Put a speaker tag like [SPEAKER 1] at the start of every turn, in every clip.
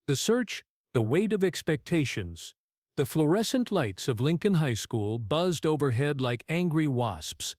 [SPEAKER 1] The search, the weight of expectations. The fluorescent lights of Lincoln High School buzzed overhead like angry wasps,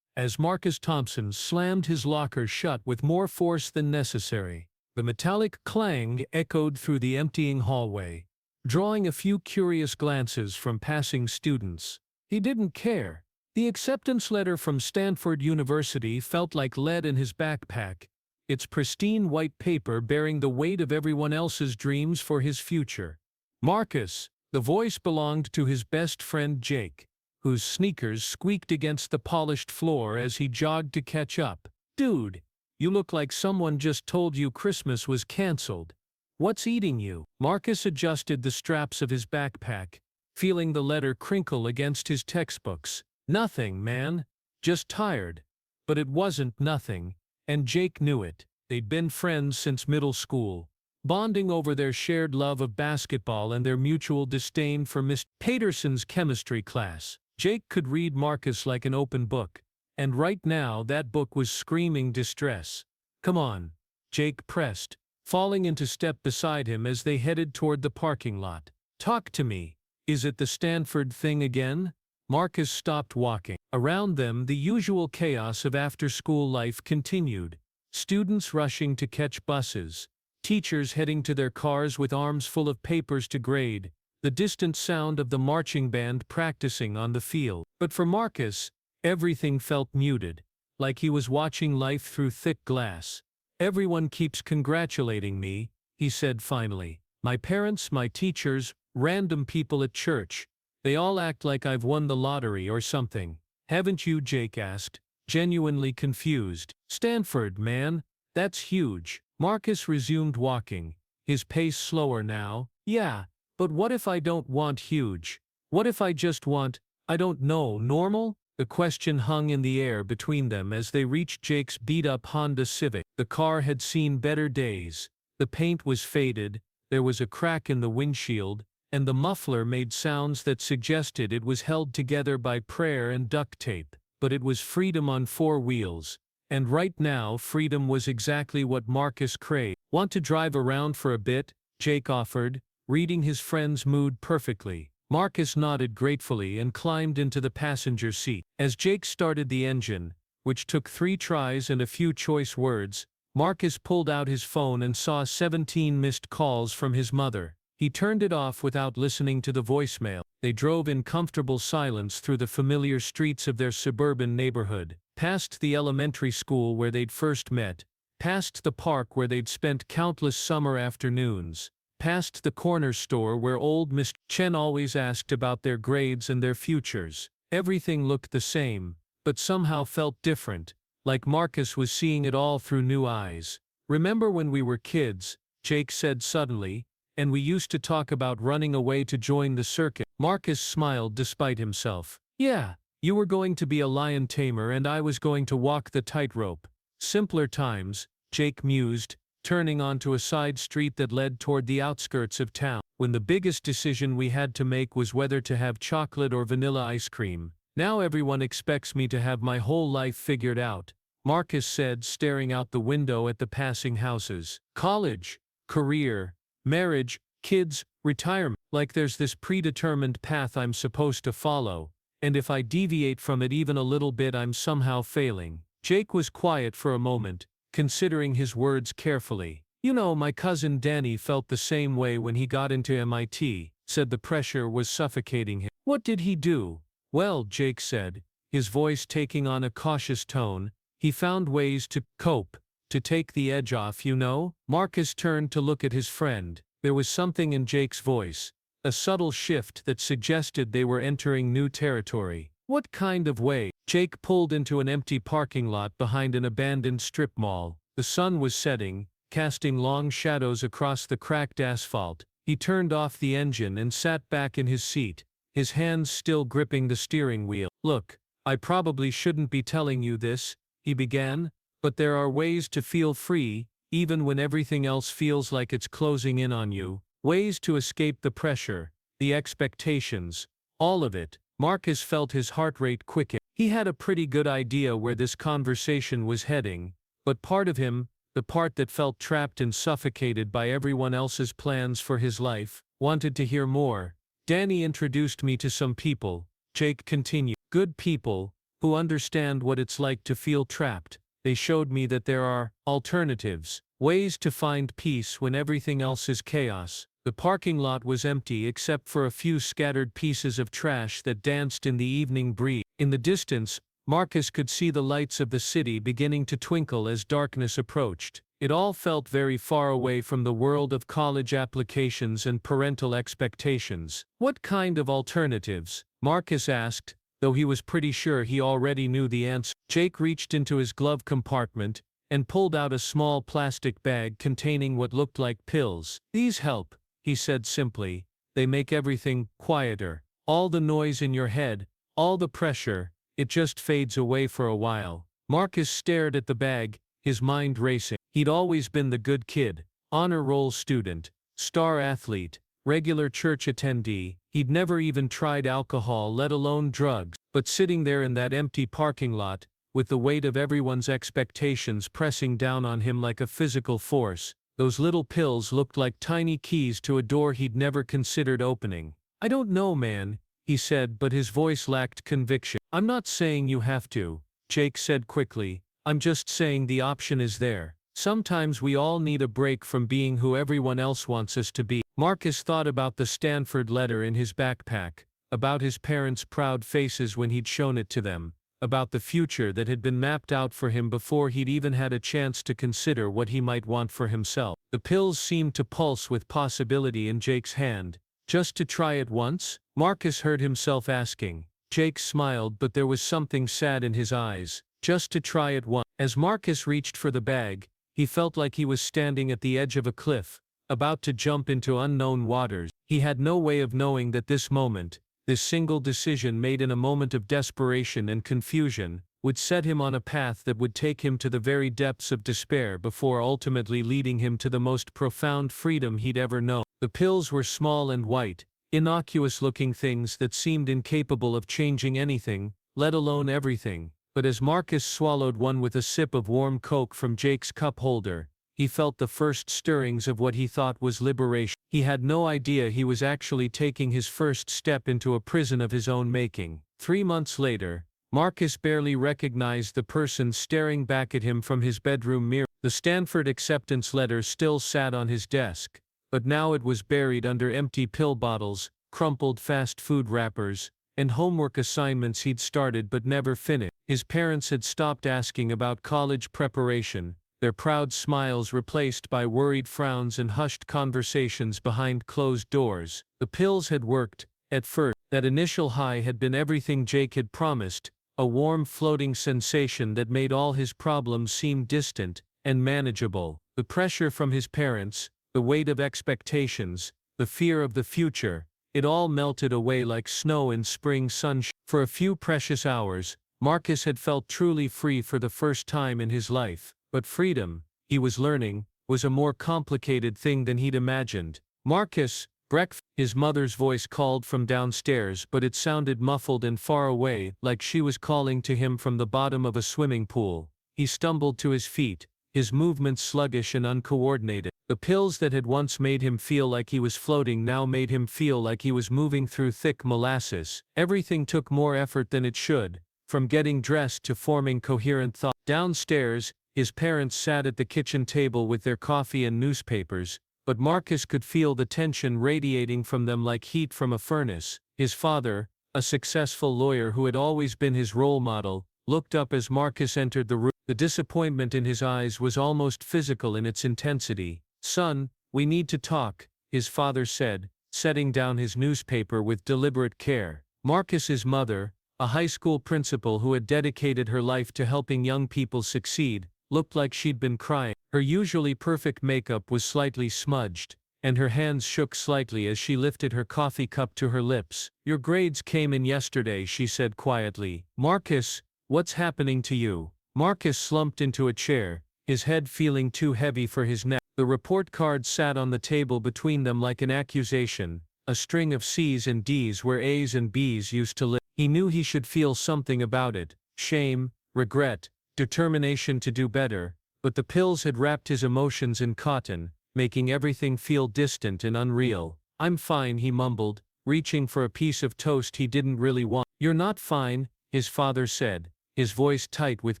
[SPEAKER 1] as Marcus Thompson slammed his locker shut with more force than necessary. The metallic clang echoed through the emptying hallway, drawing a few curious glances from passing students. He didn't care. The acceptance letter from Stanford University felt like lead in his backpack, its pristine white paper bearing the weight of everyone else's dreams for his future. Marcus, the voice belonged to his best friend Jake, whose sneakers squeaked against the polished floor as he jogged to catch up. "Dude, you look like someone just told you Christmas was canceled. What's eating you?" Marcus adjusted the straps of his backpack, feeling the letter crinkle against his textbooks. "Nothing, man. Just tired." But it wasn't nothing, and Jake knew it. They'd been friends since middle school, bonding over their shared love of basketball and their mutual disdain for Miss Paterson's chemistry class. Jake could read Marcus like an open book, and right now that book was screaming distress. "Come on," Jake pressed, falling into step beside him as they headed toward the parking lot. "Talk to me. Is it the Stanford thing again?" Marcus stopped walking. Around them, the usual chaos of after-school life continued. Students rushing to catch buses, teachers heading to their cars with arms full of papers to grade, the distant sound of the marching band practicing on the field. But for Marcus, everything felt muted, like he was watching life through thick glass. "Everyone keeps congratulating me," he said finally. "My parents, my teachers, random people at church. They all act like I've won the lottery or something." "Haven't you?" Jake asked, genuinely confused. "Stanford, man. That's huge." Marcus resumed walking, his pace slower now. "Yeah, but what if I don't want huge? What if I just want, I don't know, normal?" The question hung in the air between them as they reached Jake's beat-up Honda Civic. The car had seen better days. The paint was faded, there was a crack in the windshield, and the muffler made sounds that suggested it was held together by prayer and duct tape. But it was freedom on four wheels, and right now freedom was exactly what Marcus craved. "Want to drive around for a bit?" Jake offered, reading his friend's mood perfectly. Marcus nodded gratefully and climbed into the passenger seat. As Jake started the engine, which took 3 tries and a few choice words, Marcus pulled out his phone and saw 17 missed calls from his mother. He turned it off without listening to the voicemail. They drove in comfortable silence through the familiar streets of their suburban neighborhood, past the elementary school where they'd first met, past the park where they'd spent countless summer afternoons, past the corner store where old Miss Chen always asked about their grades and their futures. Everything looked the same, but somehow felt different, like Marcus was seeing it all through new eyes. "Remember when we were kids?" Jake said suddenly. "And we used to talk about running away to join the circus." Marcus smiled despite himself. "Yeah, you were going to be a lion tamer and I was going to walk the tightrope." "Simpler times," Jake mused, turning onto a side street that led toward the outskirts of town, "when the biggest decision we had to make was whether to have chocolate or vanilla ice cream. Now everyone expects me to have my whole life figured out," Marcus said, staring out the window at the passing houses. "College, career, marriage, kids, retirement. Like there's this predetermined path I'm supposed to follow, and if I deviate from it even a little bit I'm somehow failing." Jake was quiet for a moment, considering his words carefully. "You know, my cousin Danny felt the same way when he got into MIT, said the pressure was suffocating him." "What did he do?" "Well," Jake said, his voice taking on a cautious tone, "he found ways to cope, to take the edge off, you know." Marcus turned to look at his friend. There was something in Jake's voice, a subtle shift that suggested they were entering new territory. "What kind of way?" Jake pulled into an empty parking lot behind an abandoned strip mall. The sun was setting, casting long shadows across the cracked asphalt. He turned off the engine and sat back in his seat, his hands still gripping the steering wheel. "Look, I probably shouldn't be telling you this," he began, "but there are ways to feel free, even when everything else feels like it's closing in on you. Ways to escape the pressure, the expectations, all of it." Marcus felt his heart rate quicken. He had a pretty good idea where this conversation was heading, but part of him, the part that felt trapped and suffocated by everyone else's plans for his life, wanted to hear more. Danny introduced me to some people, Jake continued. Good people, who understand what it's like to feel trapped. They showed me that there are alternatives, ways to find peace when everything else is chaos. The parking lot was empty except for a few scattered pieces of trash that danced in the evening breeze. In the distance, Marcus could see the lights of the city beginning to twinkle as darkness approached. It all felt very far away from the world of college applications and parental expectations. What kind of alternatives? Marcus asked, though he was pretty sure he already knew the answer. Jake reached into his glove compartment and pulled out a small plastic bag containing what looked like pills. These help, he said simply. They make everything quieter. All the noise in your head, all the pressure, it just fades away for a while. Marcus stared at the bag, his mind racing. He'd always been the good kid, honor roll student, star athlete, regular church attendee. He'd never even tried alcohol, let alone drugs. But sitting there in that empty parking lot, with the weight of everyone's expectations pressing down on him like a physical force, those little pills looked like tiny keys to a door he'd never considered opening. I don't know, man, he said, but his voice lacked conviction. I'm not saying you have to, Jake said quickly. I'm just saying the option is there. Sometimes we all need a break from being who everyone else wants us to be. Marcus thought about the Stanford letter in his backpack, about his parents' proud faces when he'd shown it to them, about the future that had been mapped out for him before he'd even had a chance to consider what he might want for himself. The pills seemed to pulse with possibility in Jake's hand. Just to try it once? Marcus heard himself asking. Jake smiled, but there was something sad in his eyes. Just to try it once. As Marcus reached for the bag, he felt like he was standing at the edge of a cliff, about to jump into unknown waters. He had no way of knowing that this moment, this single decision made in a moment of desperation and confusion, would set him on a path that would take him to the very depths of despair before ultimately leading him to the most profound freedom he'd ever known. The pills were small and white, innocuous-looking things that seemed incapable of changing anything, let alone everything. But as Marcus swallowed one with a sip of warm Coke from Jake's cup holder, he felt the first stirrings of what he thought was liberation. He had no idea he was actually taking his first step into a prison of his own making. 3 months later, Marcus barely recognized the person staring back at him from his bedroom mirror. The Stanford acceptance letter still sat on his desk, but now it was buried under empty pill bottles, crumpled fast food wrappers, and homework assignments he'd started but never finished. His parents had stopped asking about college preparation, their proud smiles replaced by worried frowns and hushed conversations behind closed doors. The pills had worked, at first. That initial high had been everything Jake had promised, a warm floating sensation that made all his problems seem distant and manageable. The pressure from his parents, the weight of expectations, the fear of the future, it all melted away like snow in spring sunshine. For a few precious hours, Marcus had felt truly free for the first time in his life. But freedom, he was learning, was a more complicated thing than he'd imagined. Marcus, breakfast. His mother's voice called from downstairs, but it sounded muffled and far away, like she was calling to him from the bottom of a swimming pool. He stumbled to his feet, his movements sluggish and uncoordinated. The pills that had once made him feel like he was floating now made him feel like he was moving through thick molasses. Everything took more effort than it should, from getting dressed to forming coherent thoughts. Downstairs, his parents sat at the kitchen table with their coffee and newspapers, but Marcus could feel the tension radiating from them like heat from a furnace. His father, a successful lawyer who had always been his role model, looked up as Marcus entered the room. The disappointment in his eyes was almost physical in its intensity. "Son, we need to talk," his father said, setting down his newspaper with deliberate care. Marcus's mother, a high school principal who had dedicated her life to helping young people succeed, looked like she'd been crying. Her usually perfect makeup was slightly smudged, and her hands shook slightly as she lifted her coffee cup to her lips. "Your grades came in yesterday," she said quietly. "Marcus, what's happening to you?" Marcus slumped into a chair, his head feeling too heavy for his neck. The report card sat on the table between them like an accusation, a string of C's and D's where A's and B's used to live. He knew he should feel something about it: shame, regret, determination to do better, But the pills had wrapped his emotions in cotton, making everything feel distant and unreal. "I'm fine," he mumbled, reaching for a piece of toast he didn't really want. "You're not fine," his father said, his voice tight with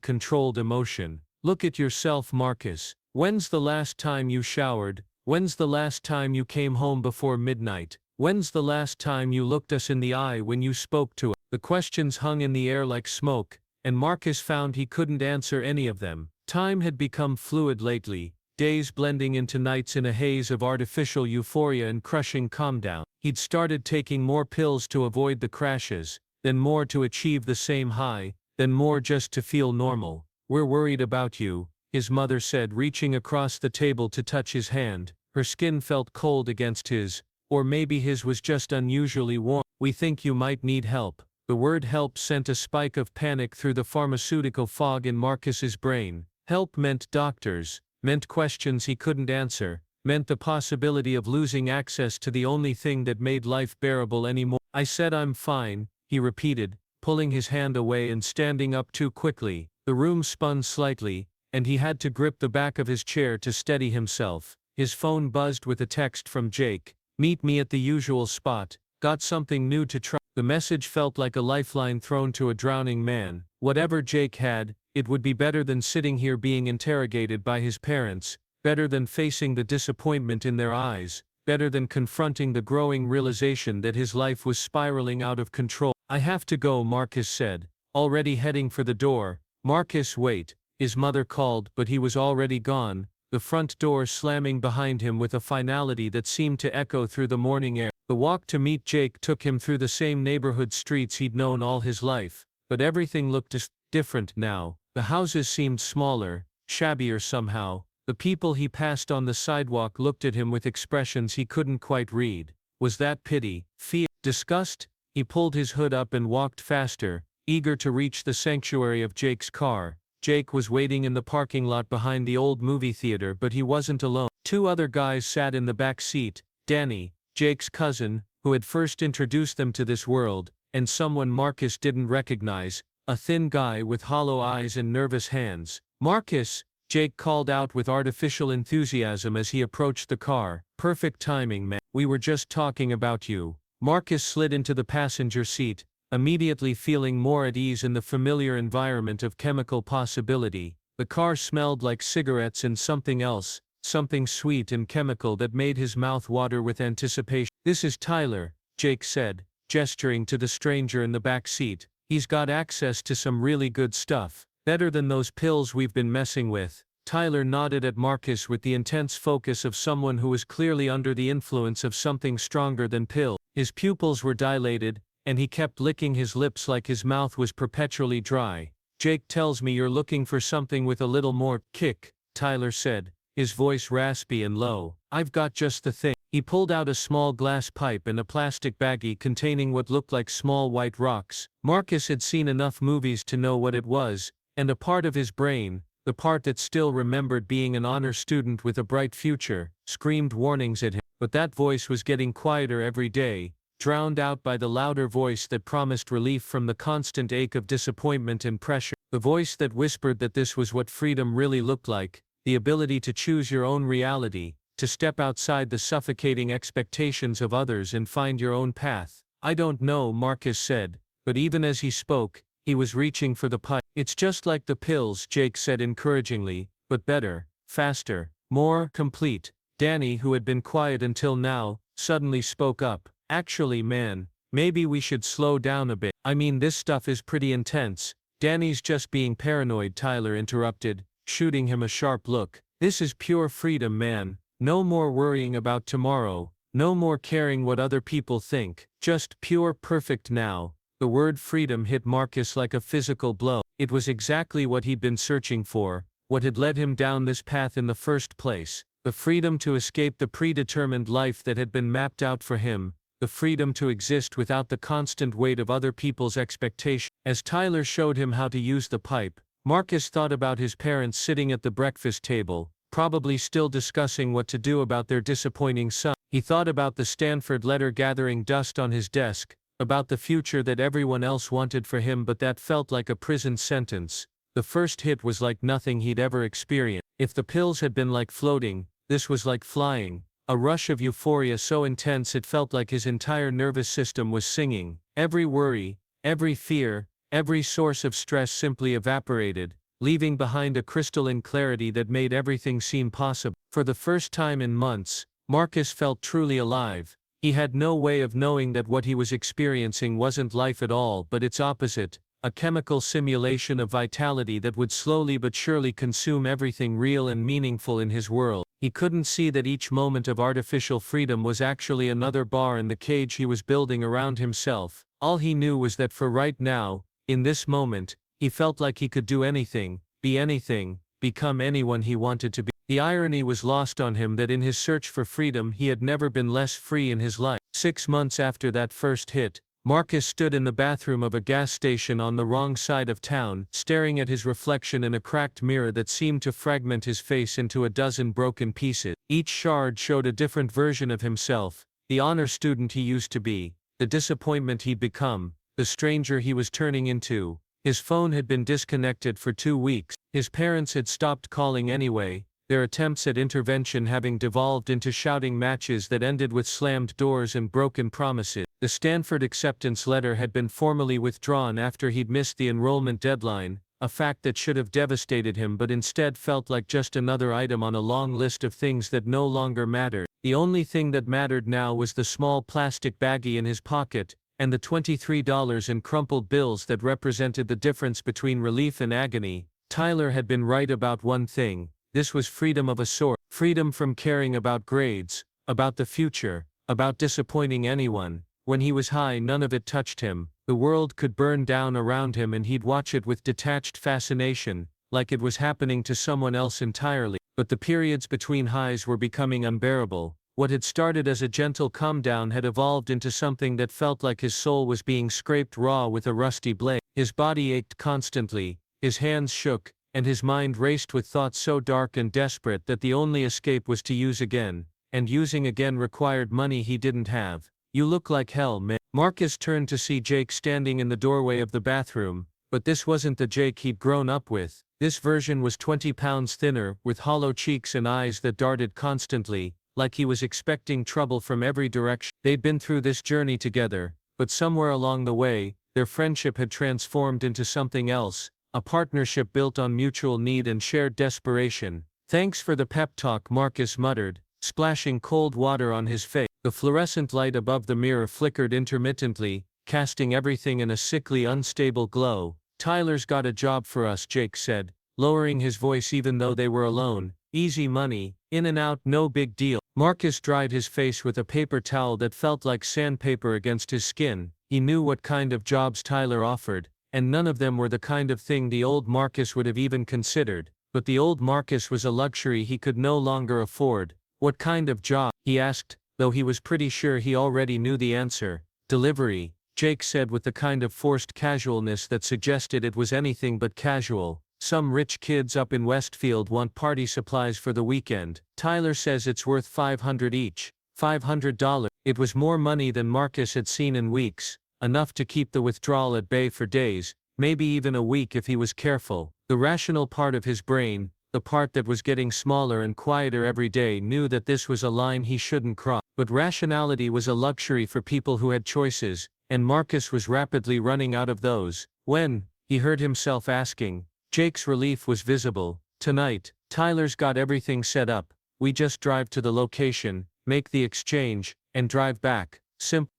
[SPEAKER 1] controlled emotion. "Look at yourself, Marcus. When's the last time you showered? When's the last time you came home before midnight? When's the last time you looked us in the eye when you spoke to us?" The questions hung in the air like smoke, and Marcus found he couldn't answer any of them. Time had become fluid lately, days blending into nights in a haze of artificial euphoria and crushing calm down. He'd started taking more pills to avoid the crashes, then more to achieve the same high, then more just to feel normal. "We're worried about you," his mother said, reaching across the table to touch his hand. Her skin felt cold against his, or maybe his was just unusually warm. "We think you might need help." The word help sent a spike of panic through the pharmaceutical fog in Marcus's brain. Help meant doctors, meant questions he couldn't answer, meant the possibility of losing access to the only thing that made life bearable anymore. "I said I'm fine," he repeated, pulling his hand away and standing up too quickly. The room spun slightly, and he had to grip the back of his chair to steady himself. His phone buzzed with a text from Jake. "Meet me at the usual spot. Got something new to try." The message felt like a lifeline thrown to a drowning man. Whatever Jake had, it would be better than sitting here being interrogated by his parents, better than facing the disappointment in their eyes, better than confronting the growing realization that his life was spiraling out of control. "I have to go," Marcus said, already heading for the door. "Marcus, wait," his mother called, but he was already gone, the front door slamming behind him with a finality that seemed to echo through the morning air. The walk to meet Jake took him through the same neighborhood streets he'd known all his life, but everything looked different now. The houses seemed smaller, shabbier somehow. The people he passed on the sidewalk looked at him with expressions he couldn't quite read. Was that pity, fear, disgust? He pulled his hood up and walked faster, eager to reach the sanctuary of Jake's car. Jake was waiting in the parking lot behind the old movie theater, but he wasn't alone. Two other guys sat in the back seat, Danny, Jake's cousin, who had first introduced them to this world, and someone Marcus didn't recognize, a thin guy with hollow eyes and nervous hands. "Marcus," Jake called out with artificial enthusiasm as he approached the car. "Perfect timing, man. We were just talking about you." Marcus slid into the passenger seat, immediately feeling more at ease in the familiar environment of chemical possibility. The car smelled like cigarettes and something else, something sweet and chemical that made his mouth water with anticipation. "This is Tyler," Jake said, gesturing to the stranger in the back seat. "He's got access to some really good stuff. Better than those pills we've been messing with." Tyler nodded at Marcus with the intense focus of someone who was clearly under the influence of something stronger than pills. His pupils were dilated, and he kept licking his lips like his mouth was perpetually dry. "Jake tells me you're looking for something with a little more kick," Tyler said, his voice raspy and low. "I've got just the thing." He pulled out a small glass pipe and a plastic baggie containing what looked like small white rocks. Marcus had seen enough movies to know what it was, and a part of his brain, the part that still remembered being an honor student with a bright future, screamed warnings at him. But that voice was getting quieter every day, drowned out by the louder voice that promised relief from the constant ache of disappointment and pressure. The voice that whispered that this was what freedom really looked like, the ability to choose your own reality, to step outside the suffocating expectations of others and find your own path. "I don't know," Marcus said, but even as he spoke, he was reaching for the pipe. "It's just like the pills," Jake said encouragingly, "but better, faster, more complete." Danny, who had been quiet until now, suddenly spoke up. "Actually, man, maybe we should slow down a bit. I mean, this stuff is pretty intense." "Danny's just being paranoid," Tyler interrupted, shooting him a sharp look. "This is pure freedom, man. No more worrying about tomorrow, no more caring what other people think, just pure perfect now." The word freedom hit Marcus like a physical blow. It was exactly what he'd been searching for, what had led him down this path in the first place. The freedom to escape the predetermined life that had been mapped out for him, the freedom to exist without the constant weight of other people's expectations. As Tyler showed him how to use the pipe, Marcus thought about his parents sitting at the breakfast table, probably still discussing what to do about their disappointing son. He thought about the Stanford letter gathering dust on his desk, about the future that everyone else wanted for him but that felt like a prison sentence. The first hit was like nothing he'd ever experienced. If the pills had been like floating, this was like flying. A rush of euphoria so intense it felt like his entire nervous system was singing. Every worry, every fear, every source of stress simply evaporated, leaving behind a crystalline clarity that made everything seem possible. For the first time in months, Marcus felt truly alive. He had no way of knowing that what he was experiencing wasn't life at all but its opposite, a chemical simulation of vitality that would slowly but surely consume everything real and meaningful in his world. He couldn't see that each moment of artificial freedom was actually another bar in the cage he was building around himself. All he knew was that for right now, in this moment, he felt like he could do anything, be anything, become anyone he wanted to be. The irony was lost on him that in his search for freedom he had never been less free in his life. 6 months after that first hit, Marcus stood in the bathroom of a gas station on the wrong side of town, staring at his reflection in a cracked mirror that seemed to fragment his face into a dozen broken pieces. Each shard showed a different version of himself, the honor student he used to be, the disappointment he'd become, the stranger he was turning into. His phone had been disconnected for 2 weeks. His parents had stopped calling anyway, their attempts at intervention having devolved into shouting matches that ended with slammed doors and broken promises. The Stanford acceptance letter had been formally withdrawn after he'd missed the enrollment deadline, a fact that should have devastated him but instead felt like just another item on a long list of things that no longer mattered. The only thing that mattered now was the small plastic baggie in his pocket, and the $23 in crumpled bills that represented the difference between relief and agony. Tyler had been right about one thing. This was freedom of a sort. Freedom from caring about grades, about the future, about disappointing anyone. When he was high, none of it touched him. The world could burn down around him and he'd watch it with detached fascination, like it was happening to someone else entirely. But the periods between highs were becoming unbearable. What had started as a gentle calm down had evolved into something that felt like his soul was being scraped raw with a rusty blade. His body ached constantly, his hands shook, and his mind raced with thoughts so dark and desperate that the only escape was to use again, and using again required money he didn't have. "You look like hell, man." Marcus turned to see Jake standing in the doorway of the bathroom, but this wasn't the Jake he'd grown up with. This version was 20 pounds thinner, with hollow cheeks and eyes that darted constantly, like he was expecting trouble from every direction. They'd been through this journey together, but somewhere along the way, their friendship had transformed into something else, a partnership built on mutual need and shared desperation. "Thanks for the pep talk," Marcus muttered, splashing cold water on his face. The fluorescent light above the mirror flickered intermittently, casting everything in a sickly, unstable glow. "Tyler's got a job for us," Jake said, lowering his voice even though they were alone. "Easy money, in and out, no big deal." Marcus dried his face with a paper towel that felt like sandpaper against his skin. He knew what kind of jobs Tyler offered, and none of them were the kind of thing the old Marcus would have even considered. But the old Marcus was a luxury he could no longer afford. "What kind of job?" he asked, though he was pretty sure he already knew the answer. "Delivery," Jake said with the kind of forced casualness that suggested it was anything but casual. "Some rich kids up in Westfield want party supplies for the weekend. Tyler says it's worth $500 each. $500. It was more money than Marcus had seen in weeks, enough to keep the withdrawal at bay for days, maybe even a week if he was careful. The rational part of his brain, the part that was getting smaller and quieter every day, knew that this was a line he shouldn't cross. But rationality was a luxury for people who had choices, and Marcus was rapidly running out of those. "When?" he heard himself asking. Jake's relief was visible. "Tonight. Tyler's got everything set up. We just drive to the location, make the exchange, and drive back."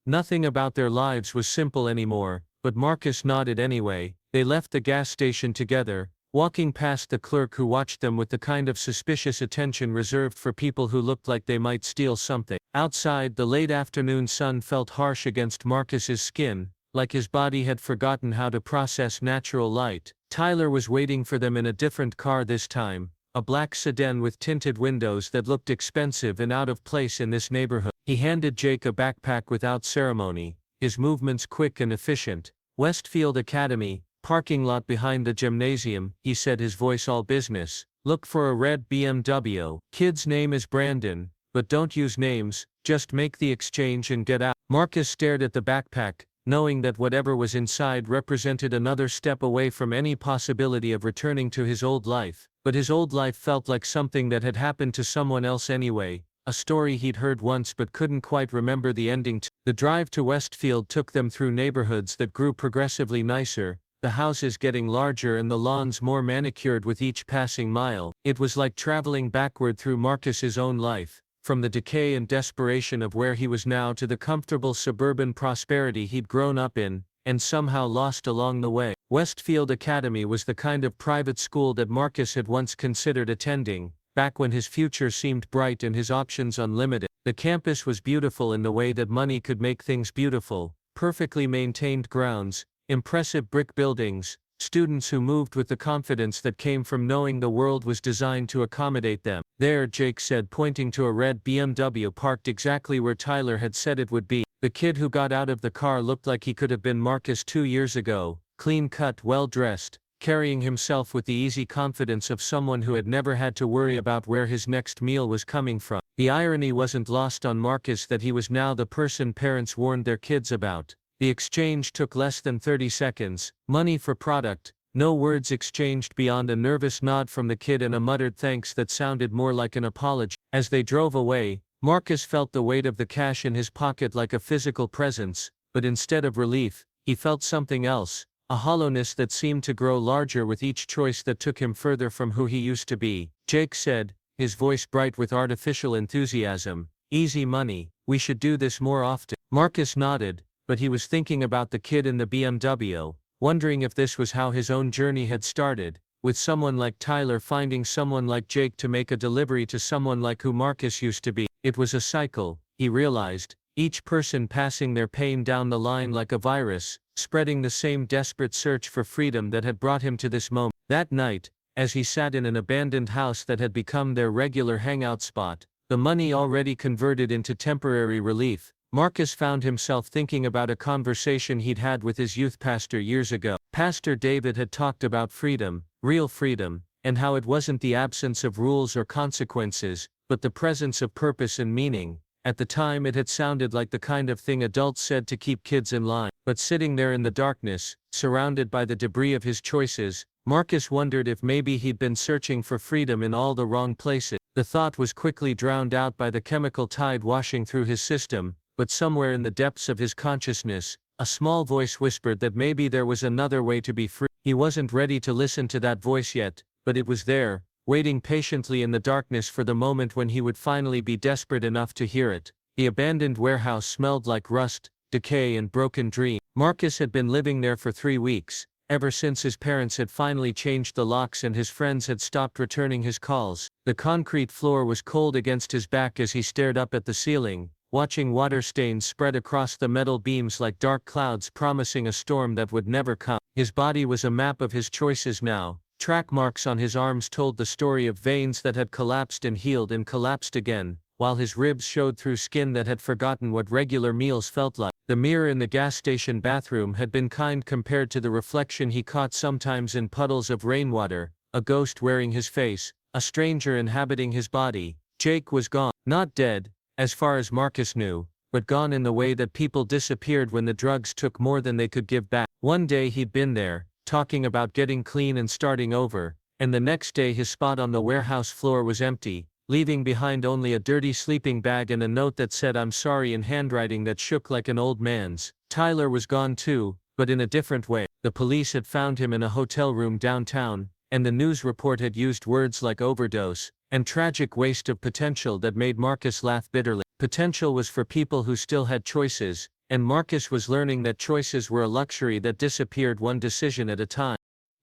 [SPEAKER 1] Nothing about their lives was simple anymore, but Marcus nodded anyway. They left the gas station together, walking past the clerk who watched them with the kind of suspicious attention reserved for people who looked like they might steal something. Outside, the late afternoon sun felt harsh against Marcus's skin, like his body had forgotten how to process natural light. Tyler was waiting for them in a different car this time, a black sedan with tinted windows that looked expensive and out of place in this neighborhood. He handed Jake a backpack without ceremony, his movements quick and efficient. "Westfield Academy, parking lot behind the gymnasium," he said, his voice all business. "Look for a red BMW. Kid's name is Brandon, but don't use names, just make the exchange and get out." Marcus stared at the backpack, knowing that whatever was inside represented another step away from any possibility of returning to his old life.
[SPEAKER 2] but his old life felt like something that had happened to someone else anyway, a story he'd heard once but couldn't quite remember the ending to. The drive to Westfield took them through neighborhoods that grew progressively nicer, the houses getting larger and the lawns more manicured with each passing mile. It was like traveling backward through Marcus's own life, from the decay and desperation of where he was now to the comfortable suburban prosperity he'd grown up in, and somehow lost along the way. Westfield Academy was the kind of private school that Marcus had once considered attending, back when his future seemed bright and his options unlimited. The campus was beautiful in the way that money could make things beautiful, perfectly maintained grounds, impressive brick buildings, students who moved with the confidence that came from knowing the world was designed to accommodate them. There, Jake said, pointing to a red BMW parked exactly where Tyler had said it would be. The kid who got out of the car looked like he could have been Marcus 2 years ago, clean-cut, well-dressed, carrying himself with the easy confidence of someone who had never had to worry about where his next meal was coming from. The irony wasn't lost on Marcus that he was now the person parents warned their kids about. The exchange took less than 30 seconds, money for product, no words exchanged beyond a nervous nod from the kid and a muttered thanks that sounded more like an apology. As they drove away, Marcus felt the weight of the cash in his pocket like a physical presence, but instead of relief, he felt something else, a hollowness that seemed to grow larger with each choice that took him further from who he used to be. Jake said, his voice bright with artificial enthusiasm, "Easy money, we should do this more often." Marcus nodded, but he was thinking about the kid in the BMW, wondering if this was how his own journey had started, with someone like Tyler finding someone like Jake to make a delivery to someone like who Marcus used to be. It was a cycle, he realized, each person passing their pain down the line like a virus, spreading the same desperate search for freedom that had brought him to this moment. That night, as he sat in an abandoned house that had become their regular hangout spot, the money already converted into temporary relief, Marcus found himself thinking about a conversation he'd had with his youth pastor years ago. Pastor David had talked about freedom, real freedom, and how it wasn't the absence of rules or consequences, but the presence of purpose and meaning. At the time it had sounded like the kind of thing adults said to keep kids in line. But sitting there in the darkness, surrounded by the debris of his choices, Marcus wondered if maybe he'd been searching for freedom in all the wrong places. The thought was quickly drowned out by the chemical tide washing through his system, but somewhere in the depths of his consciousness, a small voice whispered that maybe there was another way to be free. He wasn't ready to listen to that voice yet, but it was there, waiting patiently in the darkness for the moment when he would finally be desperate enough to hear it. The abandoned warehouse smelled like rust, decay and broken dreams. Marcus had been living there for 3 weeks, ever since his parents had finally changed the locks and his friends had stopped returning his calls. The concrete floor was cold against his back as he stared up at the ceiling, watching water stains spread across the metal beams like dark clouds promising a storm that would never come. His body was a map of his choices now. Track marks on his arms told the story of veins that had collapsed and healed and collapsed again, while his ribs showed through skin that had forgotten what regular meals felt like. The mirror in the gas station bathroom had been kind compared to the reflection he caught sometimes in puddles of rainwater, a ghost wearing his face, a stranger inhabiting his body. Jake was gone. Not dead, as far as Marcus knew, but gone in the way that people disappeared when the drugs took more than they could give back. One day he'd been there, talking about getting clean and starting over, and the next day his spot on the warehouse floor was empty, leaving behind only a dirty sleeping bag and a note that said "I'm sorry" in handwriting that shook like an old man's. Tyler was gone too, but in a different way. The police had found him in a hotel room downtown, and the news report had used words like overdose and tragic waste of potential that made Marcus laugh bitterly. Potential was for people who still had choices, and Marcus was learning that choices were a luxury that disappeared one decision at a time.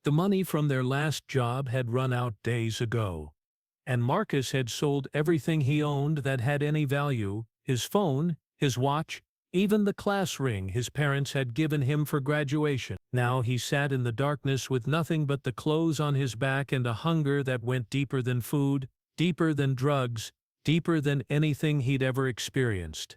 [SPEAKER 1] The money from their last job had run out days ago, and Marcus had sold everything he owned that had any value: his phone, his watch, even the class ring his parents had given him for graduation. Now he sat in the darkness with nothing but the clothes on his back and a hunger that went deeper than food, deeper than drugs, deeper than anything he'd ever experienced.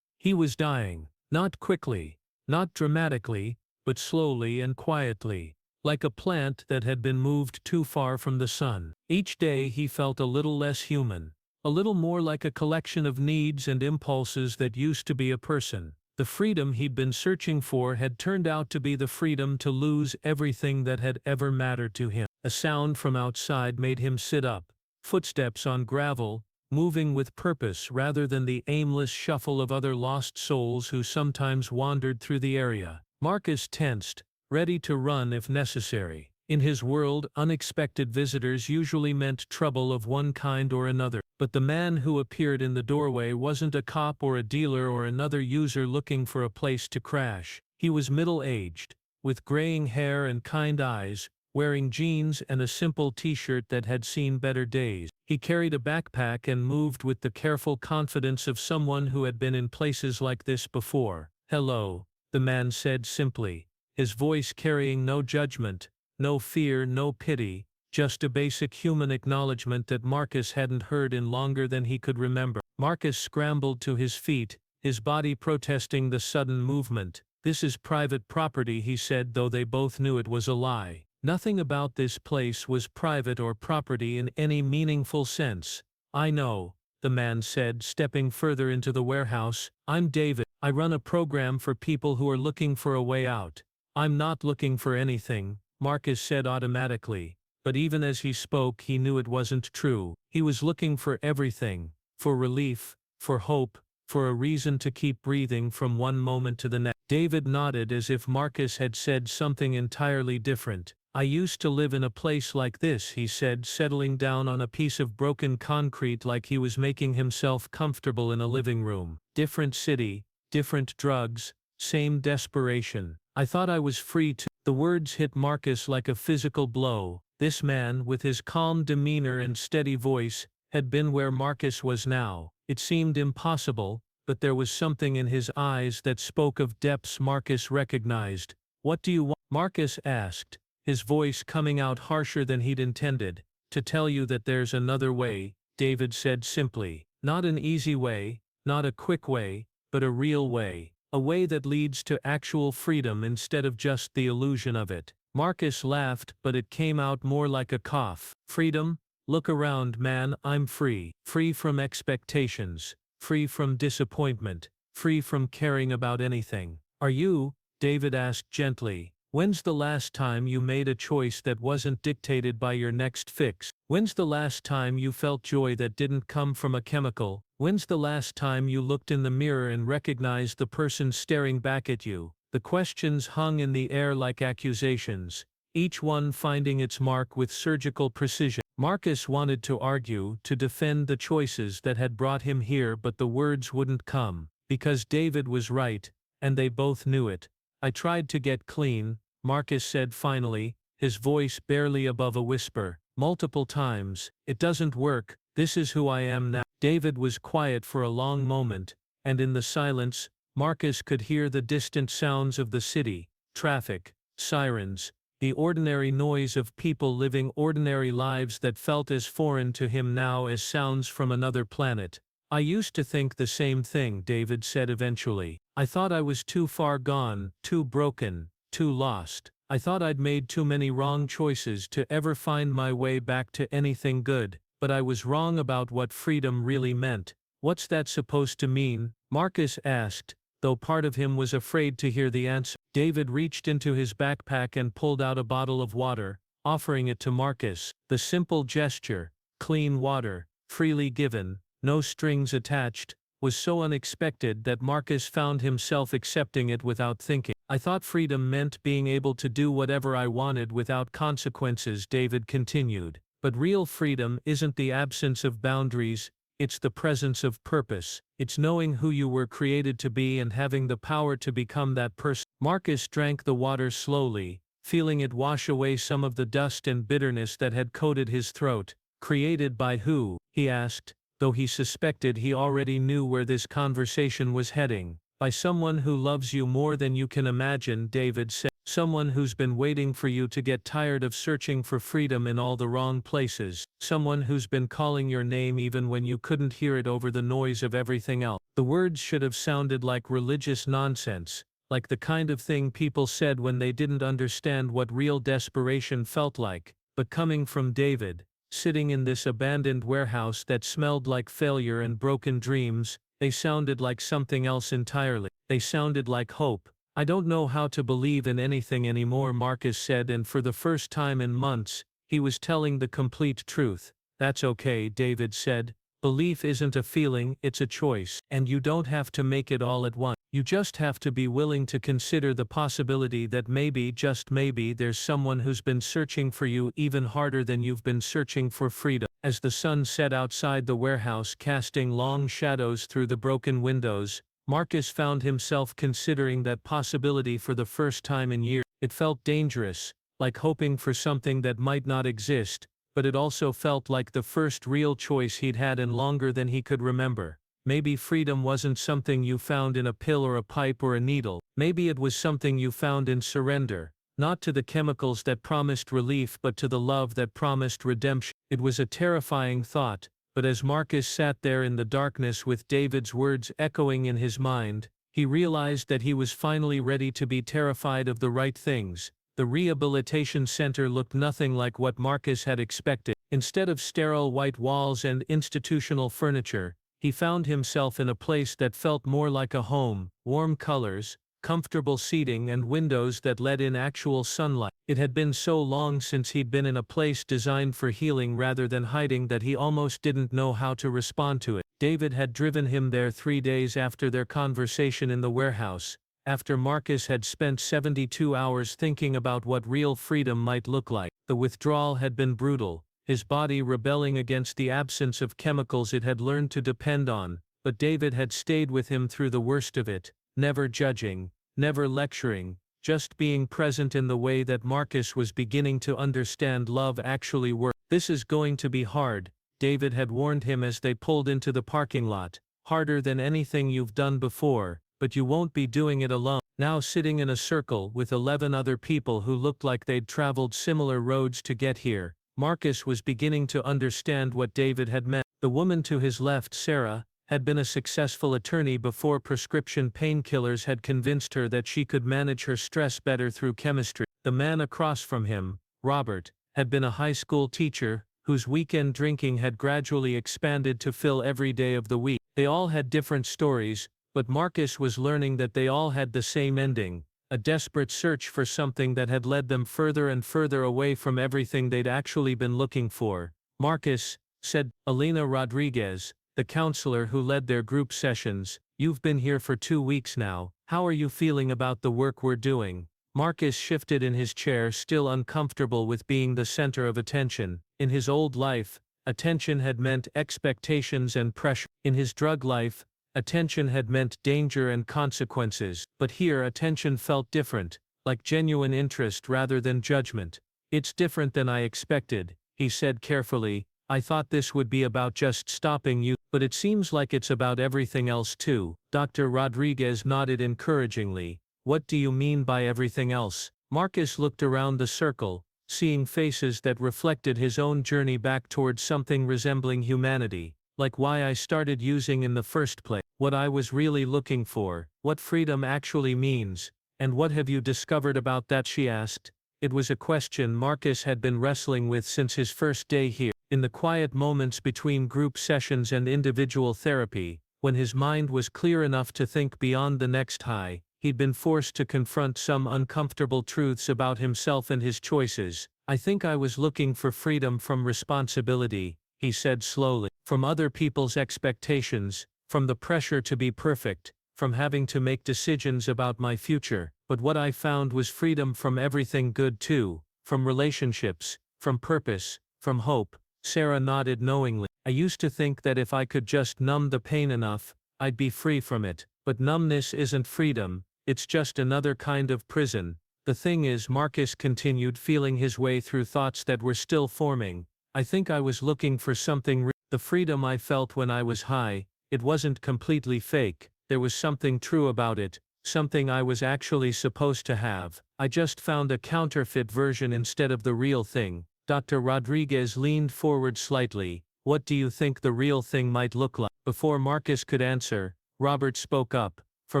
[SPEAKER 1] He was dying, not quickly, not dramatically, but slowly and quietly, like a plant that had been moved too far from the sun. Each day he felt a little less human, a little more like a collection of needs and impulses that used to be a person. The freedom he'd been searching for had turned out to be the freedom to lose everything that had ever mattered to him. A sound from outside made him sit up, footsteps on gravel, moving with purpose rather than the aimless shuffle of other lost souls who sometimes wandered through the area. Marcus tensed, ready to run if necessary. In his world, unexpected visitors usually meant trouble of one kind or another. But the man who appeared in the doorway wasn't a cop or a dealer or another user looking for a place to crash. He was middle-aged, with graying hair and kind eyes, wearing jeans and a simple t-shirt that had seen better days. He carried a backpack and moved with the careful confidence of someone who had been in places like this before. "Hello," the man said simply, his voice carrying no judgment, no fear, no pity, just a basic human acknowledgement that Marcus hadn't heard in longer than he could remember. Marcus scrambled to his feet, his body protesting the sudden movement. "This is private property," he said, though they both knew it was a lie. Nothing about this place was private or property in any meaningful sense. "I know," the man said, stepping further into the warehouse. "I'm David. I run a program for people who are looking for a way out." "I'm not looking for anything," Marcus said automatically, but even as he spoke he knew it wasn't true. He was looking for everything, for relief, for hope, for a reason to keep breathing from one moment to the next. David nodded as if Marcus had said something entirely different. "I used to live in a place like this," he said, settling down on a piece of broken concrete like he was making himself comfortable in a living room. "Different city, different drugs, same desperation. I thought I was free to—" The words hit Marcus like a physical blow. This man, with his calm demeanor and steady voice, had been where Marcus was now. It seemed impossible, but there was something in his eyes that spoke of depths Marcus recognized. "What do you want?" Marcus asked, his voice coming out harsher than he'd intended. "To tell you that there's another way," David said simply. "Not an easy way, not a quick way, but a real way. A way that leads to actual freedom instead of just the illusion of it." Marcus laughed, but it came out more like a cough. "Freedom? Look around, man, I'm free. Free from expectations. Free from disappointment. Free from caring about anything." "Are you?" David asked gently. "When's the last time you made a choice that wasn't dictated by your next fix? When's the last time you felt joy that didn't come from a chemical? When's the last time you looked in the mirror and recognized the person staring back at you?" The questions hung in the air like accusations, each one finding its mark with surgical precision. Marcus wanted to argue, to defend the choices that had brought him here, but the words wouldn't come, because David was right, and they both knew it. "I tried to get clean," Marcus said finally, his voice barely above a whisper. "Multiple times. It doesn't work. This is who I am now." David was quiet for a long moment, and in the silence, Marcus could hear the distant sounds of the city, traffic, sirens, the ordinary noise of people living ordinary lives that felt as foreign to him now as sounds from another planet. "I used to think the same thing," David said eventually. "I thought I was too far gone, too broken, too lost. I thought I'd made too many wrong choices to ever find my way back to anything good, but I was wrong about what freedom really meant." "What's that supposed to mean?" Marcus asked, though part of him was afraid to hear the answer. David reached into his backpack and pulled out a bottle of water, offering it to Marcus. The simple gesture, clean water, freely given, no strings attached, was so unexpected that Marcus found himself accepting it without thinking. "I thought freedom meant being able to do whatever I wanted without consequences," David continued. "But real freedom isn't the absence of boundaries, it's the presence of purpose. It's knowing who you were created to be and having the power to become that person." Marcus drank the water slowly, feeling it wash away some of the dust and bitterness that had coated his throat. "Created by who?" he asked, though he suspected he already knew where this conversation was heading. "By someone who loves you more than you can imagine," David said. "Someone who's been waiting for you to get tired of searching for freedom in all the wrong places. Someone who's been calling your name even when you couldn't hear it over the noise of everything else." The words should have sounded like religious nonsense, like the kind of thing people said when they didn't understand what real desperation felt like. But coming from David, sitting in this abandoned warehouse that smelled like failure and broken dreams, They sounded like something else entirely. They sounded like hope. I don't know how to believe in anything anymore, Marcus said, and for the first time in months, he was telling the complete truth. That's okay, David said. Belief isn't a feeling, it's a choice, and you don't have to make it all at once. You just have to be willing to consider the possibility that maybe, just maybe, there's someone who's been searching for you even harder than you've been searching for freedom. As the sun set outside the warehouse, casting long shadows through the broken windows, Marcus found himself considering that possibility for the first time in years. It felt dangerous, like hoping for something that might not exist, but it also felt like the first real choice he'd had in longer than he could remember. Maybe freedom wasn't something you found in a pill or a pipe or a needle. Maybe it was something you found in surrender, not to the chemicals that promised relief but to the love that promised redemption. It was a terrifying thought, but as Marcus sat there in the darkness with David's words echoing in his mind, he realized that he was finally ready to be terrified of the right things. The rehabilitation center looked nothing like what Marcus had expected. Instead of sterile white walls and institutional furniture, he found himself in a place that felt more like a home: warm colors, comfortable seating, and windows that let in actual sunlight. It had been so long since he'd been in a place designed for healing rather than hiding that he almost didn't know how to respond to it. David had driven him there 3 days after their conversation in the warehouse, after Marcus had spent 72 hours thinking about what real freedom might look like. The withdrawal had been brutal, his body rebelling against the absence of chemicals it had learned to depend on, but David had stayed with him through the worst of it, never judging, never lecturing, just being present in the way that Marcus was beginning to understand love actually worked. This is going to be hard, David had warned him as they pulled into the parking lot. Harder than anything you've done before, but you won't be doing it alone. Now sitting in a circle with 11 other people who looked like they'd traveled similar roads to get here, Marcus was beginning to understand what David had meant. The woman to his left, Sarah, had been a successful attorney before prescription painkillers had convinced her that she could manage her stress better through chemistry. The man across from him, Robert, had been a high school teacher whose weekend drinking had gradually expanded to fill every day of the week. They all had different stories, but Marcus was learning that they all had the same ending: a desperate search for something that had led them further and further away from everything they'd actually been looking for. Marcus, said Elena Rodriguez, the counselor who led their group sessions, "You've been here for 2 weeks now. How are you feeling about the work we're doing?" Marcus shifted in his chair, still uncomfortable with being the center of attention. In his old life, attention had meant expectations and pressure. In his drug life, attention had meant danger and consequences. But here attention felt different, like genuine interest rather than judgment. "It's different than I expected," he said carefully. "I thought this would be about just stopping you, but it seems like it's about everything else too." Dr. Rodriguez nodded encouragingly. "What do you mean by everything else?" Marcus looked around the circle, seeing faces that reflected his own journey back towards something resembling humanity. "Like why I started using in the first place, what I was really looking for, what freedom actually means, and what have you discovered about that?" she asked. It was a question Marcus had been wrestling with since his first day here. In the quiet moments between group sessions and individual therapy, when his mind was clear enough to think beyond the next high, he'd been forced to confront some uncomfortable truths about himself and his choices. "I think I was looking for freedom from responsibility," he said slowly. "From other people's expectations, from the pressure to be perfect, from having to make decisions about my future. But what I found was freedom from everything good too, from relationships, from purpose, from hope." Sarah nodded knowingly. "I used to think that if I could just numb the pain enough, I'd be free from it. But numbness isn't freedom, it's just another kind of prison. The thing is," Marcus continued, feeling his way through thoughts that were still forming, "I think I was looking for something the freedom I felt when I was high, it wasn't completely fake, there was something true about it, something I was actually supposed to have. I just found a counterfeit version instead of the real thing." Dr. Rodriguez leaned forward slightly. "What do you think the real thing might look like?" Before Marcus could answer, Robert spoke up. "For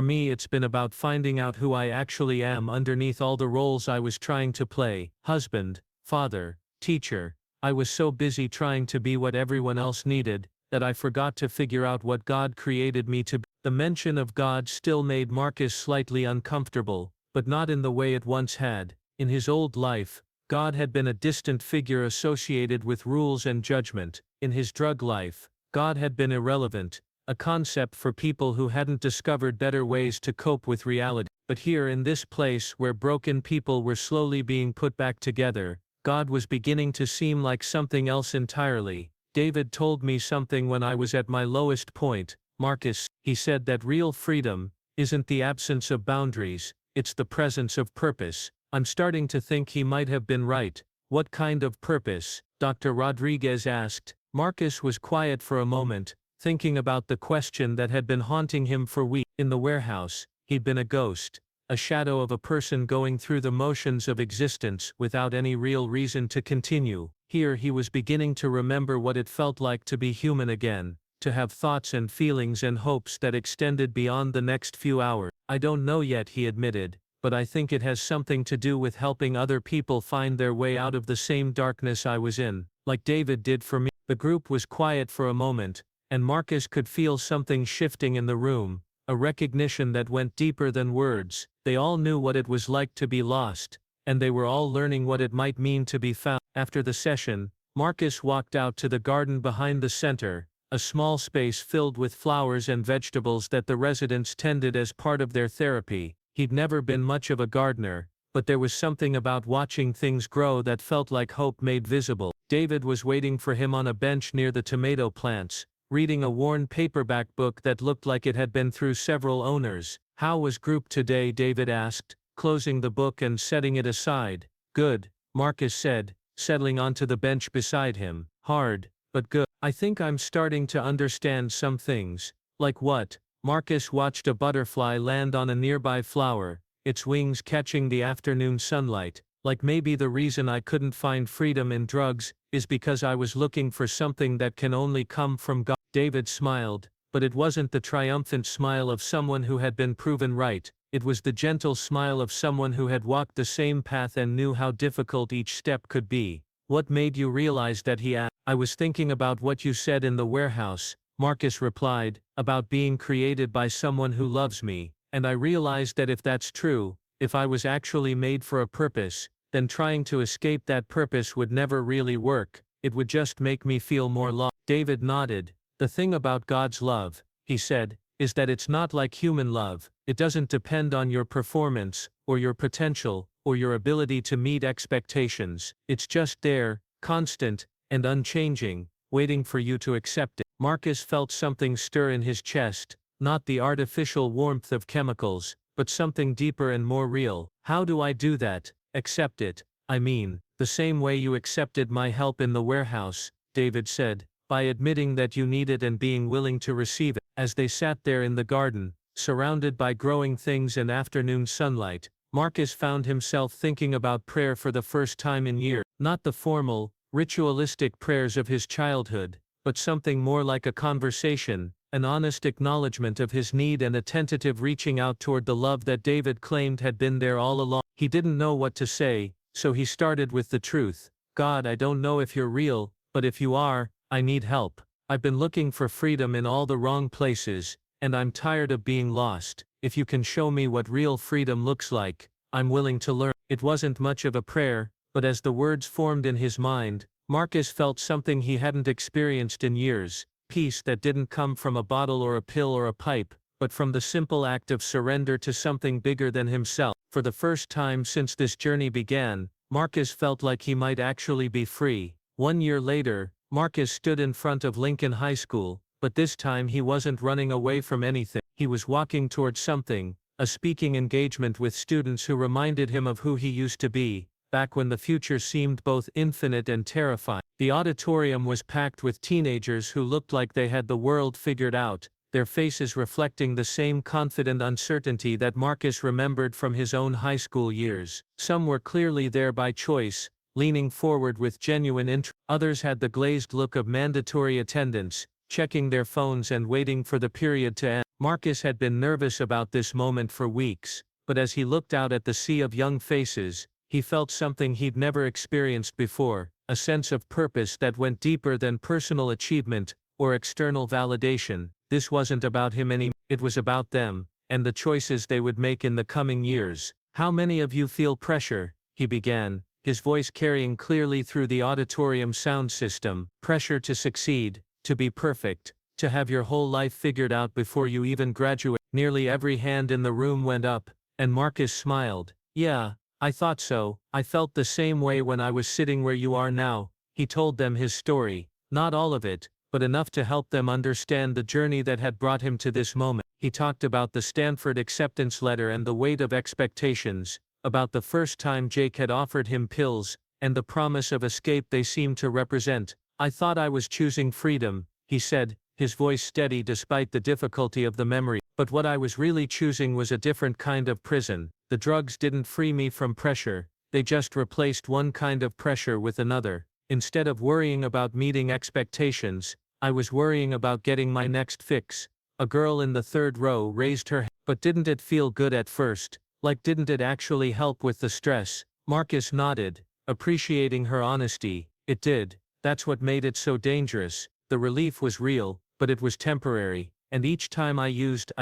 [SPEAKER 1] me, it's been about finding out who I actually am underneath all the roles I was trying to play: husband, father, teacher. I was so busy trying to be what everyone else needed,
[SPEAKER 2] that I forgot to figure out what God created me to be. The mention of God still made Marcus slightly uncomfortable, but not in the way it once had. In his old life, God had been a distant figure associated with rules and judgment. In his drug life, God had been irrelevant, a concept for people who hadn't discovered better ways to cope with reality. But here in this place where broken people were slowly being put back together, God was beginning to seem like something else entirely. David told me something when I was at my lowest point, Marcus. He said that real freedom isn't the absence of boundaries, it's the presence of purpose. I'm starting to think he might have been right. What kind of purpose? Dr. Rodriguez asked. Marcus was quiet for a moment, thinking about the question that had been haunting him for weeks. In the warehouse, he'd been a ghost, a shadow of a person going through the motions of existence without any real reason to continue. Here he was beginning to remember what it felt like to be human again, to have thoughts and feelings and hopes that extended beyond the next few hours. I don't know yet, he admitted, but I think it has something to do with helping other people find their way out of the same darkness I was in, like David did for me. The group was quiet for a moment, and Marcus could feel something shifting in the room, a recognition that went deeper than words. They all knew what it was like to be lost, and they were all learning what it might mean to be found. After the session, Marcus walked out to the garden behind the center, a small space filled with flowers and vegetables that the residents tended as part of their therapy. He'd never been much of a gardener, but there was something about watching things grow that felt like hope made visible. David was waiting for him on a bench near the tomato plants, reading a worn paperback book that looked like it had been through several owners. How was group today? David asked, closing the book and setting it aside. Good, Marcus said, settling onto the bench beside him. Hard, but good. I think I'm starting to understand some things. Like what? Marcus watched a butterfly land on a nearby flower, its wings catching the afternoon sunlight. Like maybe the reason I couldn't find freedom in drugs is because I was looking for something that can only come from God. David smiled, but it wasn't the triumphant smile of someone who had been proven right. It was the gentle smile of someone who had walked the same path and knew how difficult each step could be. What made you realize that? He asked. I was thinking about what you said in the warehouse, Marcus replied, about being created by someone who loves me, and I realized that if that's true, if I was actually made for a purpose, then trying to escape that purpose would never really work. It would just make me feel more lost. David nodded. The thing about God's love, he said, is that it's not like human love. It doesn't depend on your performance, or your potential, or your ability to meet expectations. It's just there, constant, and unchanging, waiting for you to accept it. Marcus felt something stir in his chest, not the artificial warmth of chemicals, but something deeper and more real. How do I do that? Accept it, I mean, the same way you accepted my help in the warehouse, David said, by admitting that you need it and being willing to receive it. As they sat there in the garden, surrounded by growing things and afternoon sunlight, Marcus found himself thinking about prayer for the first time in years. Not the formal, ritualistic prayers of his childhood, but something more like a conversation, an honest acknowledgement of his need and a tentative reaching out toward the love that David claimed had been there all along. He didn't know what to say, so he started with the truth. God, I don't know if you're real, but if you are, I need help. I've been looking for freedom in all the wrong places, and I'm tired of being lost. If you can show me what real freedom looks like, I'm willing to learn. It wasn't much of a prayer, but as the words formed in his mind, Marcus felt something he hadn't experienced in years. Peace that didn't come from a bottle or a pill or a pipe, but from the simple act of surrender to something bigger than himself. For the first time since this journey began, Marcus felt like he might actually be free. 1 year later, Marcus stood in front of Lincoln High School, but this time he wasn't running away from anything. He was walking towards something, a speaking engagement with students who reminded him of who he used to be, back when the future seemed both infinite and terrifying. The auditorium was packed with teenagers who looked like they had the world figured out, their faces reflecting the same confident uncertainty that Marcus remembered from his own high school years. Some were clearly there by choice, leaning forward with genuine interest. Others had the glazed look of mandatory attendance, checking their phones and waiting for the period to end. Marcus had been nervous about this moment for weeks, but as he looked out at the sea of young faces, he felt something he'd never experienced before, a sense of purpose that went deeper than personal achievement, or external validation. This wasn't about him anymore. It was about them, and the choices they would make in the coming years. How many of you feel pressure? He began, his voice carrying clearly through the auditorium sound system. Pressure to succeed, to be perfect, to have your whole life figured out before you even graduate. Nearly every hand in the room went up, and Marcus smiled. Yeah, I thought so. I felt the same way when I was sitting where you are now. He told them his story. Not all of it, but enough to help them understand the journey that had brought him to this moment. He talked about the Stanford acceptance letter and the weight of expectations, about the first time Jake had offered him pills, and the promise of escape they seemed to represent. I thought I was choosing freedom, he said, his voice steady despite the difficulty of the memory. But what I was really choosing was a different kind of prison. The drugs didn't free me from pressure, they just replaced one kind of pressure with another. Instead of worrying about meeting expectations, I was worrying about getting my next fix. A girl in the third row raised her hand. But didn't it feel good at first? Like didn't it actually help with the stress? Marcus nodded, appreciating her honesty. It did. That's what made it so dangerous. The relief was real, but it was temporary, and each time I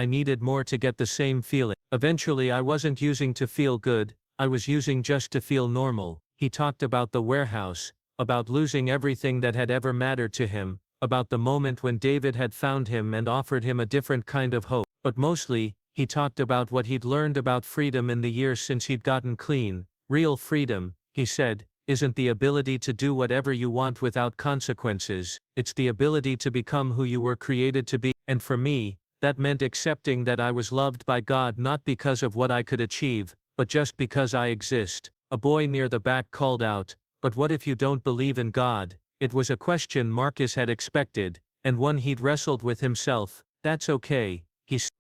[SPEAKER 2] needed more to get the same feeling. Eventually I wasn't using to feel good, I was using just to feel normal. He talked about the warehouse, about losing everything that had ever mattered to him, about the moment when David had found him and offered him a different kind of hope. But mostly, he talked about what he'd learned about freedom in the years since he'd gotten clean. Real freedom, he said, isn't the ability to do whatever you want without consequences. It's the ability to become who you were created to be. And for me, that meant accepting that I was loved by God not because of what I could achieve, but just because I exist. A boy near the back called out, "But what if you don't believe in God?" It was a question Marcus had expected, and one he'd wrestled with himself. That's okay.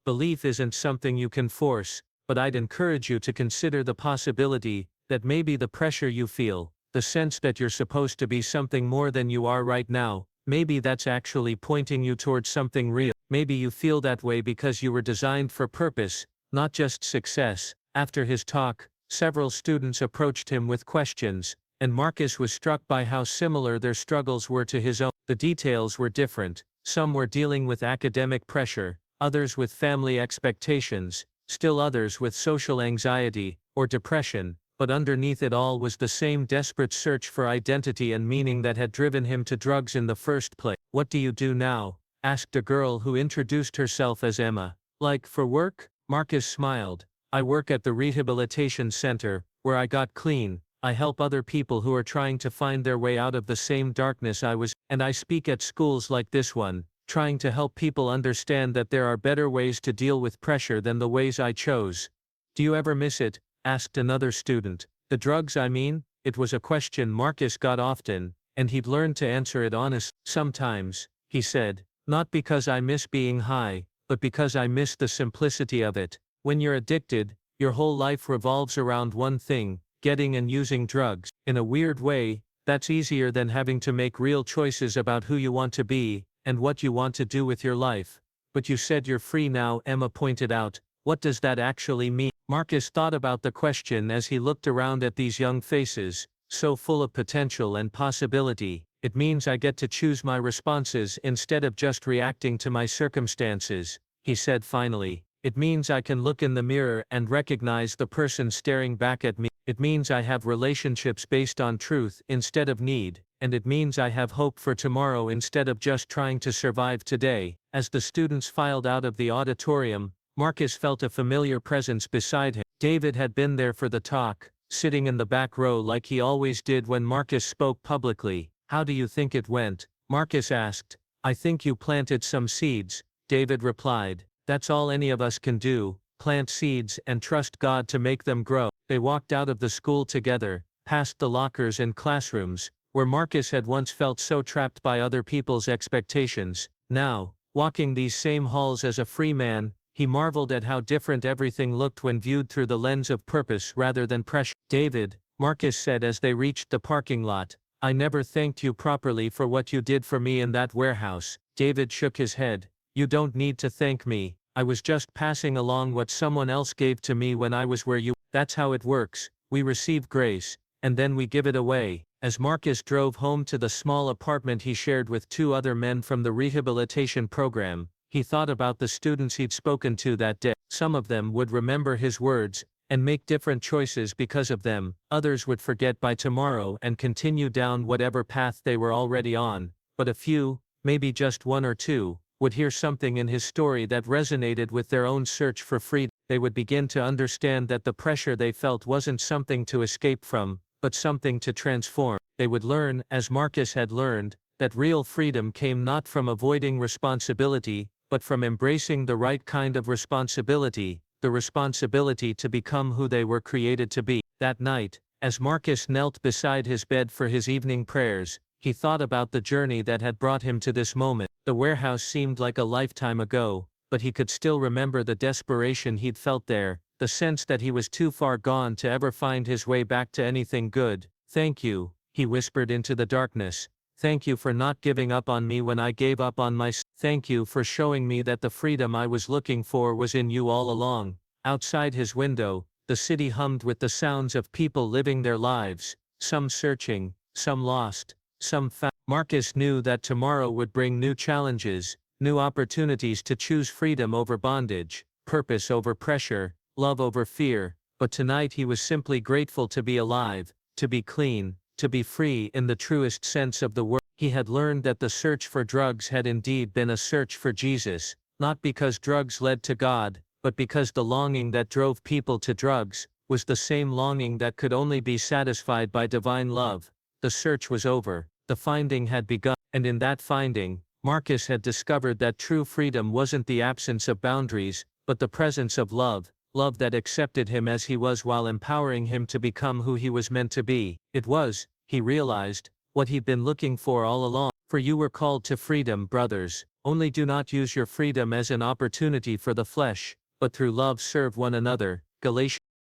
[SPEAKER 2] Belief isn't something you can force, but I'd encourage you to consider the possibility that maybe the pressure you feel, the sense that you're supposed to be something more than you are right now, maybe that's actually pointing you towards something real. Maybe you feel that way because you were designed for purpose, not just success. After his talk, several students approached him with questions, and Marcus was struck by how similar their struggles were to his own. The details were different. Some were dealing with academic pressure, others with family expectations, still others with social anxiety or depression, but underneath it all was the same desperate search for identity and meaning that had driven him to drugs in the first place. "What do you do now?" asked a girl who introduced herself as Emma. "Like, for work?" Marcus smiled. "I work at the rehabilitation center, where I got clean. I help other people who are trying to find their way out of the same darkness I was, and I speak at schools like this one, trying to help people understand that there are better ways to deal with pressure than the ways I chose." "Do you ever miss it?" asked another student. "The drugs, I mean?" It was a question Marcus got often, and he'd learned to answer it honestly. "Sometimes," he said, "not because I miss being high, but because I miss the simplicity of it. When you're addicted, your whole life revolves around one thing, getting and using drugs. In a weird way, that's easier than having to make real choices about who you want to be, and what you want to do with your life." "But you said you're free now," Emma pointed out. "What does that actually mean?" Marcus thought about the question as he looked around at these young faces, so full of potential and possibility. "It means I get to choose my responses instead of just reacting to my circumstances," he said finally. "It means I can look in the mirror and recognize the person staring back at me. It means I have relationships based on truth instead of need, and it means I have hope for tomorrow instead of just trying to survive today." As the students filed out of the auditorium, Marcus felt a familiar presence beside him. David had been there for the talk, sitting in the back row like he always did when Marcus spoke publicly. "How do you think it went?" Marcus asked. "I think you planted some seeds," David replied. "That's all any of us can do, plant seeds and trust God to make them grow." They walked out of the school together, past the lockers and classrooms, where Marcus had once felt so trapped by other people's expectations. Now, walking these same halls as a free man, he marveled at how different everything looked when viewed through the lens of purpose rather than pressure. "David," Marcus said as they reached the parking lot, "I never thanked you properly for what you did for me in that warehouse." David shook his head. "You don't need to thank me. I was just passing along what someone else gave to me when I was where you." "That's how it works. We receive grace, and then we give it away. As Marcus drove home to the small apartment he shared with 2 other men from the rehabilitation program, he thought about the students he'd spoken to that day. Some of them would remember his words and make different choices because of them, others would forget by tomorrow and continue down whatever path they were already on, but a few, maybe just 1 or 2, would hear something in his story that resonated with their own search for freedom. They would begin to understand that the pressure they felt wasn't something to escape from, but something to transform. They would learn, as Marcus had learned, that real freedom came not from avoiding responsibility, but from embracing the right kind of responsibility, the responsibility to become who they were created to be. That night, as Marcus knelt beside his bed for his evening prayers, he thought about the journey that had brought him to this moment. The warehouse seemed like a lifetime ago, but he could still remember the desperation he'd felt there, the sense that he was too far gone to ever find his way back to anything good. "Thank you," he whispered into the darkness. "Thank you for not giving up on me when I gave up on myself. Thank you for showing me that the freedom I was looking for was in you all along." Outside his window, the city hummed with the sounds of people living their lives, some searching, some lost, some found. Marcus knew that tomorrow would bring new challenges, new opportunities to choose freedom over bondage, purpose over pressure, love over fear, but tonight he was simply grateful to be alive, to be clean, to be free in the truest sense of the word. He had learned that the search for drugs had indeed been a search for Jesus, not because drugs led to God, but because the longing that drove people to drugs was the same longing that could only be satisfied by divine love. The search was over, the finding had begun, and in that finding, Marcus had discovered that true freedom wasn't the absence of boundaries, but the presence of love, love that accepted him as he was while empowering him to become who he was meant to be. It was, he realized, what he'd been looking for all along. "For you were called to freedom, brothers. Only do not use your freedom as an opportunity for the flesh, but through love serve one another." Galatians